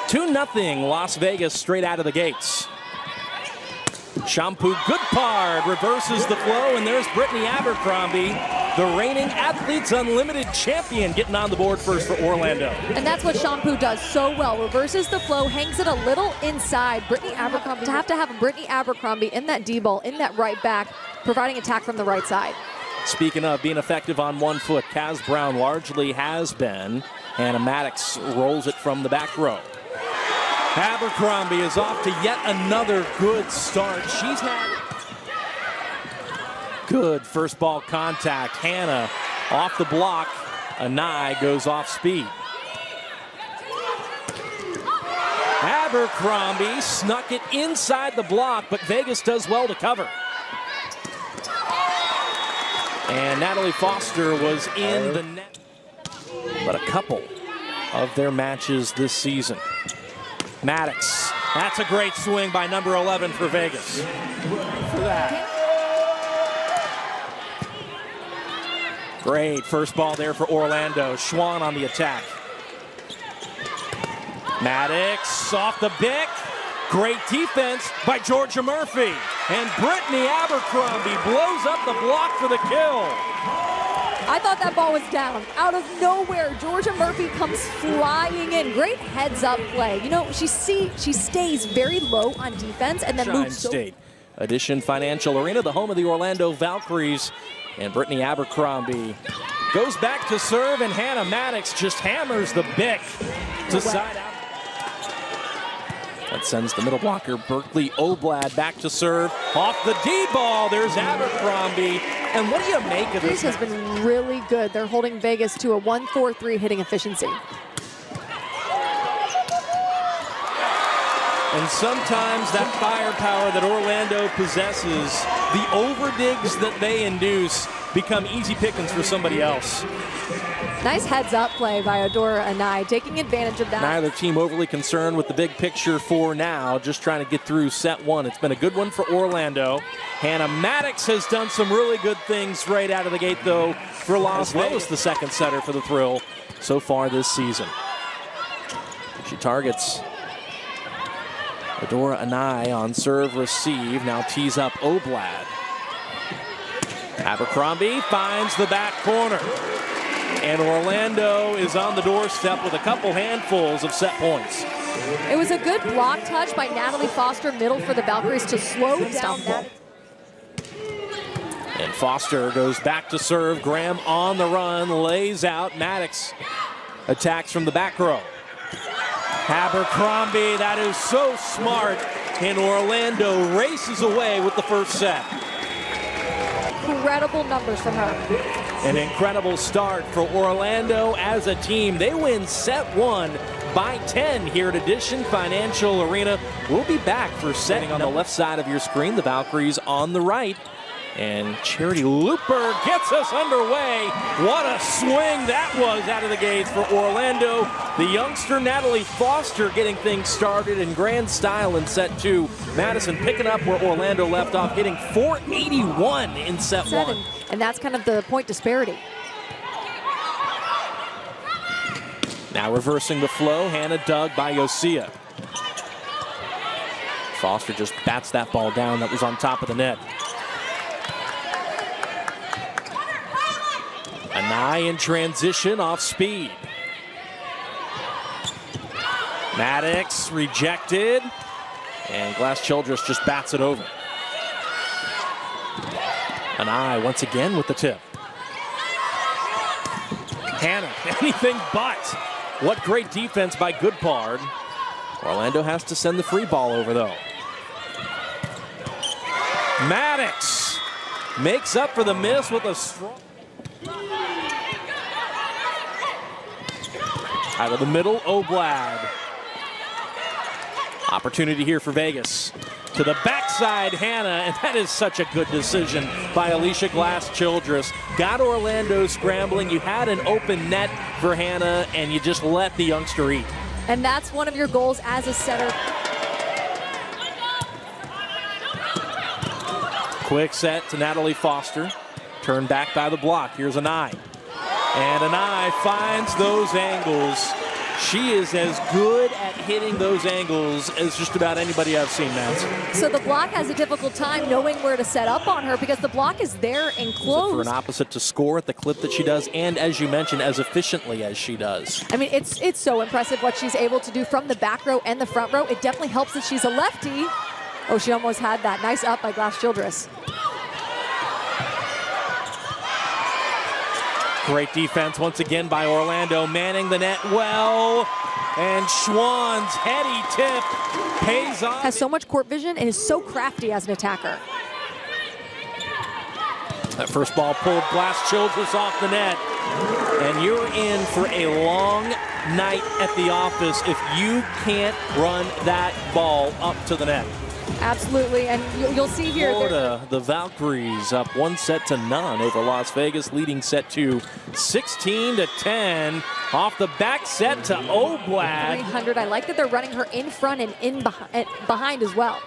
2-0 Las Vegas straight out of the gates. Shampoo Goodpard reverses the flow, and there's Brittany Abercrombie, the reigning Athletes Unlimited champion, getting on the board first for Orlando. And that's what Shampoo does so well. Reverses the flow, hangs it a little inside. Brittany Abercrombie, to have a Brittany Abercrombie in that D-ball, in that right back, providing attack from the right side. Speaking of being effective on one foot, Kaz Brown largely has been. Hannah Maddox rolls it from the back row. Abercrombie is off to yet another good start. She's had good first ball contact. Hannah off the block. Anai goes off speed. Abercrombie snuck it inside the block, but Vegas does well to cover. And Natalie Foster was in the net. But a couple of their matches this season. Maddox, that's a great swing by number 11 for Vegas. For that. Great first ball there for Orlando. Schwann on the attack. Maddox off the bick. Great defense by Georgia Murphy. And Brittany Abercrombie blows up the block for the kill. I thought that ball was down. Out of nowhere, Georgia Murphy comes flying in. Great heads-up play. You know, she stays very low on defense and then moves so... State Edition Financial Arena, the home of the Orlando Valkyries. And Brittany Abercrombie goes back to serve, and Hannah Maddox just hammers the bick to side out. That sends the middle blocker, Berkeley Oblad, back to serve. Off the D-ball, there's Abercrombie. And what do you make of this? This has been really good. They're holding Vegas to a 1-4-3 hitting efficiency. And sometimes that firepower that Orlando possesses, the overdigs that they induce, become easy pickings for somebody else. Nice heads-up play by Adora Anai, taking advantage of that. Neither team overly concerned with the big picture for now, just trying to get through set one. It's been a good one for Orlando. Hannah Maddox has done some really good things right out of the gate, though, for Las Vegas, the second setter for the Thrill so far this season. She targets Adora Anai on serve receive, now tees up Oblad. Abercrombie finds the back corner. And Orlando is on the doorstep with a couple handfuls of set points. It was a good block touch by Natalie Foster, middle for the Valkyries, to slow down that. And Foster goes back to serve. Graham on the run, lays out. Maddox attacks from the back row. Abercrombie, that is so smart. And Orlando races away with the first set. Incredible numbers from her. An incredible start for Orlando as a team. They win set one by 10 here at Edition Financial Arena. We'll be back for setting on the left side of your screen, the Valkyries on the right. And Charity Looper gets us underway. What a swing that was out of the gates for Orlando. The youngster Natalie Foster getting things started in grand style in set two. Madison picking up where Orlando left off, hitting 481 in set one. And that's kind of the point disparity. Now reversing the flow, Hannah dug by Yosia. Foster just bats that ball down that was on top of the net. Anai in transition off speed. Maddox rejected. And Glass Childress just bats it over. Anai once again with the tip. Hannah, anything but. What great defense by Goodpard. Orlando has to send the free ball over, though. Maddox makes up for the miss with a strong... Out of the middle, Oblad. Opportunity here for Vegas. To the backside, Hannah, and that is such a good decision by Alicia Glass-Childress. Got Orlando scrambling. You had an open net for Hannah, and you just let the youngster eat. And that's one of your goals as a setter. Quick set to Natalie Foster. Turned back by the block. Here's Anai. And Anai finds those angles She is as good at hitting those angles as just about anybody I've seen, Matt. So the block has a difficult time knowing where to set up on her because the block is there and close. For an opposite to score at the clip that she does, and as you mentioned, as efficiently as she does. I mean, it's so impressive what she's able to do from the back row and the front row. It definitely helps that she's a lefty. Oh, she almost had that. Nice up by Glass Childress. Great defense once again by Orlando, manning the net well. And Schwann's heady tip pays off. Has so much court vision and is so crafty as an attacker. That first ball pulled Glass Childress off the net. And you're in for a long night at the office if you can't run that ball up to the net. Absolutely, and you'll see here. Florida, the Valkyries up 1-0 over Las Vegas, leading set to 16-10. Off the back set to Oblad. 300. I like that they're running her in front and in behind as well.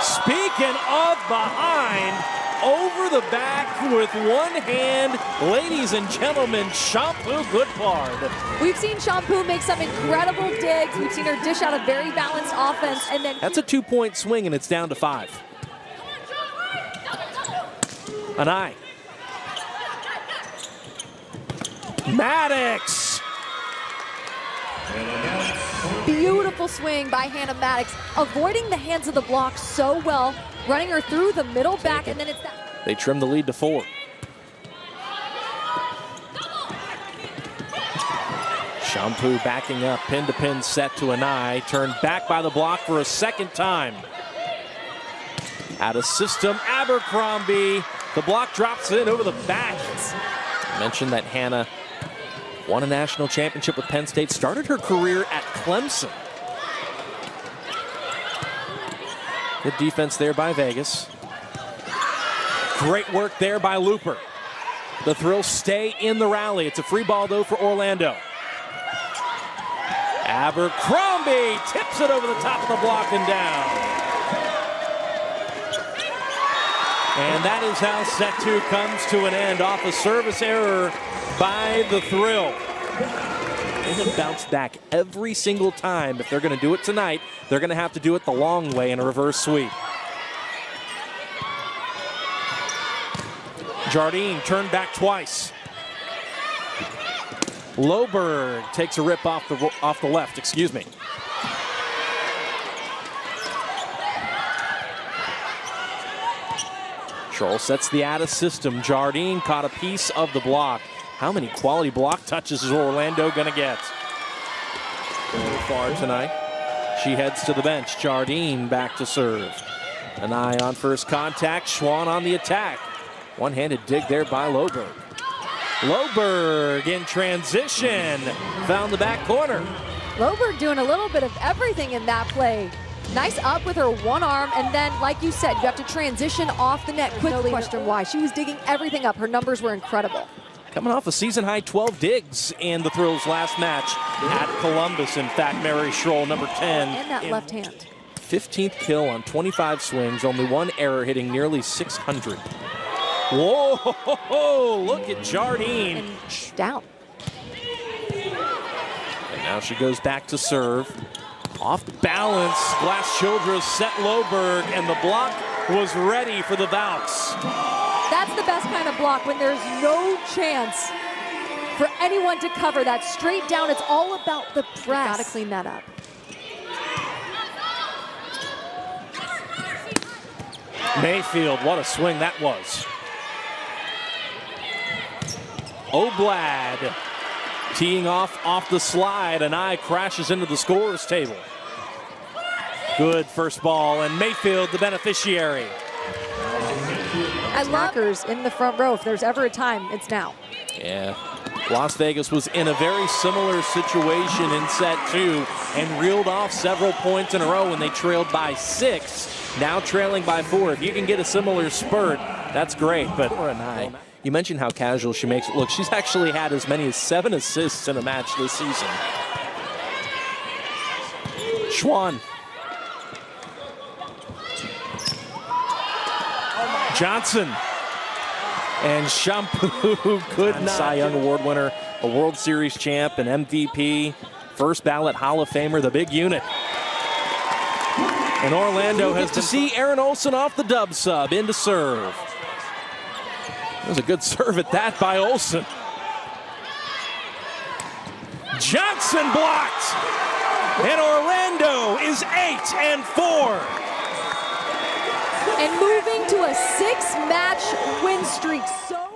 Speaking of behind, over the back with one hand, ladies and gentlemen, Shampoo Goodpard. We've seen Shampoo make some incredible digs. We've seen her dish out a very balanced offense, and then that's a 2-point swing, and it's down to 5. An eye. Maddox. Beautiful swing by Hannah Maddox, avoiding the hands of the block so well, running her through the middle back, and then it's that. They trim the lead to 4. Shampoo backing up, pin-to-pin set to an eye, turned back by the block for a second time. Out of system, Abercrombie. The block drops in over the back. I mentioned that Hannah won a national championship with Penn State, started her career at Clemson. Good defense there by Vegas. Great work there by Looper. The Thrill stay in the rally. It's a free ball, though, for Orlando. Abercrombie tips it over the top of the block and down. And that is how set 2 comes to an end off a service error by the Thrill. They have bounced back every single time. If they're going to do it tonight, they're going to have to do it the long way in a reverse sweep. Jardine turned back twice. Loberg takes a rip off the left, excuse me. Troll sets the out of system. Jardine caught a piece of the block. How many quality block touches is Orlando going to get? So far tonight. She heads to the bench. Jardine back to serve. An eye on first contact. Schwann on the attack. One-handed dig there by Loberg. Loberg in transition. Found the back corner. Loberg doing a little bit of everything in that play. Nice up with her one arm, and then, like you said, you have to transition off the net quickly. No question why. She was digging everything up. Her numbers were incredible. Coming off a season-high 12 digs in the Thrill's last match at Columbus. In fact, Mary Schroll, number 10. And that left hand. 15th kill on 25 swings, only one error, hitting nearly 600. Whoa, look at Jardine. And down. And now she goes back to serve. Off balance, Glass Childress set Loberg, and the block was ready for the bounce. That's the best kind of block, when there's no chance for anyone to cover that. Straight down, it's all about the press. Gotta clean that up. Mayfield, what a swing that was. Oblad teeing off the slide. An eye crashes into the scorer's table. Good first ball, and Mayfield the beneficiary. I love Hackers in the front row. If there's ever a time, it's now. Yeah. Las Vegas was in a very similar situation in set 2 and reeled off several points in a row when they trailed by 6. Now trailing by 4. If you can get a similar spurt, that's great. But you mentioned how casual she makes it look. She's actually had as many as 7 assists in a match this season. Schwann. Johnson. And Shampoo could not. Cy Young Award winner, a World Series champ, an MVP, First ballot Hall of Famer, the big unit. And Orlando has to see Aaron Olson off the dub sub into serve. That was a good serve at that by Olson. Johnson blocked. And Orlando is 8-4. And moving to a 6-match win streak. So